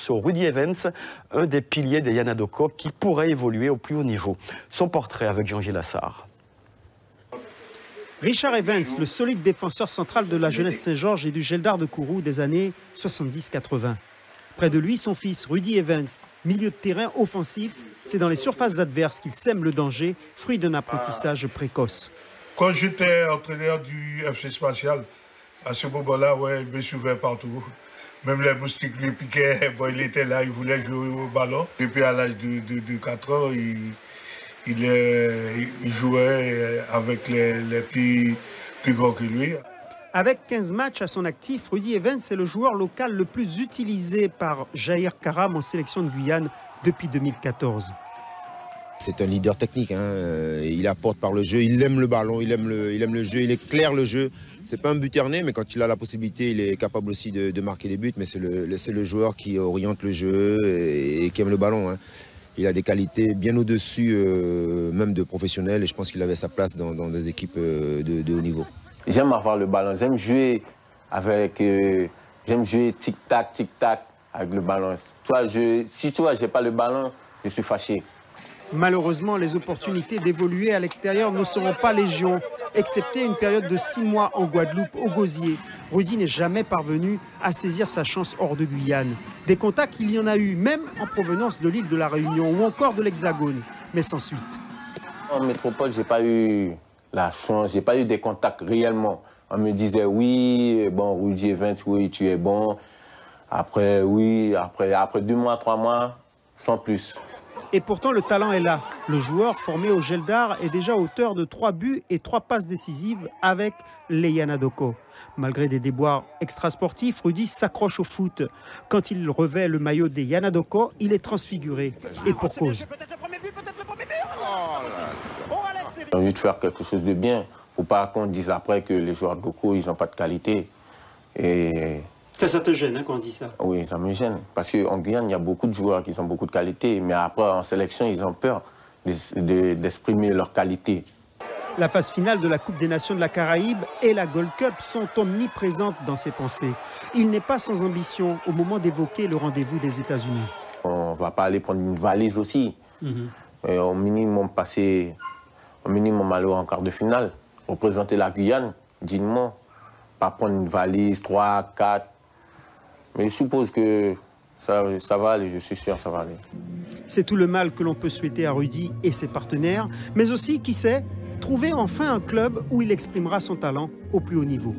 sur Rudy Evans, un des piliers des Yana Doko qui pourrait évoluer au plus haut niveau. Son portrait avec Jean-Gilles Lassard. Richard Evans, le solide défenseur central de la Jeunesse Saint-Georges et du Geldar de Kourou des années 70-80. Près de lui, son fils Rudy Evans, milieu de terrain offensif. C'est dans les surfaces adverses qu'il sème le danger, fruit d'un apprentissage précoce. Quand j'étais entraîneur du FC Spatial, à ce moment-là, ouais, il me suivait partout. Même les moustiques lui piquaient, bon, il était là, il voulait jouer au ballon. Depuis à l'âge de 4 ans, il jouait avec les plus grands que lui. Avec 15 matchs à son actif, Rudy Evans est le joueur local le plus utilisé par Jair Karam en sélection de Guyane depuis 2014. C'est un leader technique, hein. Il apporte par le jeu, il aime le ballon, il aime le jeu, il éclaire le jeu. C'est pas un buteur né, mais quand il a la possibilité, il est capable aussi de marquer des buts. Mais c'est le joueur qui oriente le jeu et qui aime le ballon, hein. Il a des qualités bien au-dessus même de professionnels et je pense qu'il avait sa place dans des équipes de haut niveau. J'aime avoir le ballon, j'aime jouer tic-tac avec le ballon. Si tu vois, j'ai pas le ballon, je suis fâché. Malheureusement, les opportunités d'évoluer à l'extérieur ne seront pas légion, excepté une période de 6 mois en Guadeloupe, au Gosier. Rudy n'est jamais parvenu à saisir sa chance hors de Guyane. Des contacts, il y en a eu, même en provenance de l'île de la Réunion ou encore de l'Hexagone, mais sans suite. En métropole, j'ai pas eu la chance, j'ai pas eu des contacts réellement. On me disait oui, bon, Rudy Evans, oui, tu es bon. Après, oui, après 2 mois, 3 mois, sans plus. Et pourtant, le talent est là. Le joueur formé au Geldar est déjà auteur de 3 buts et 3 passes décisives avec les Yana Doko. Malgré des déboires extrasportifs, Rudy s'accroche au foot. Quand il revêt le maillot des Yana Doko, il est transfiguré. Et pour cause. J'ai envie de faire quelque chose de bien pour pas qu'on dise après que les joueurs de Doko, ils n'ont pas de qualité. Et ça te gêne hein, quand on dit ça? Oui, ça me gêne. Parce qu'en Guyane, il y a beaucoup de joueurs qui ont beaucoup de qualité, mais après, en sélection, ils ont peur d'exprimer leur qualité. La phase finale de la Coupe des Nations de la Caraïbe et la Gold Cup sont omniprésentes dans ses pensées. Il n'est pas sans ambition au moment d'évoquer le rendez-vous des États-Unis. On ne va pas aller prendre une valise aussi. Et au minimum, passer alors en quart de finale. Représenter la Guyane, dignement. Pas prendre une valise, 3, 4. Mais je suppose que ça va aller, je suis sûr que ça va aller. C'est tout le mal que l'on peut souhaiter à Rudy et ses partenaires, mais aussi, qui sait, trouver enfin un club où il exprimera son talent au plus haut niveau.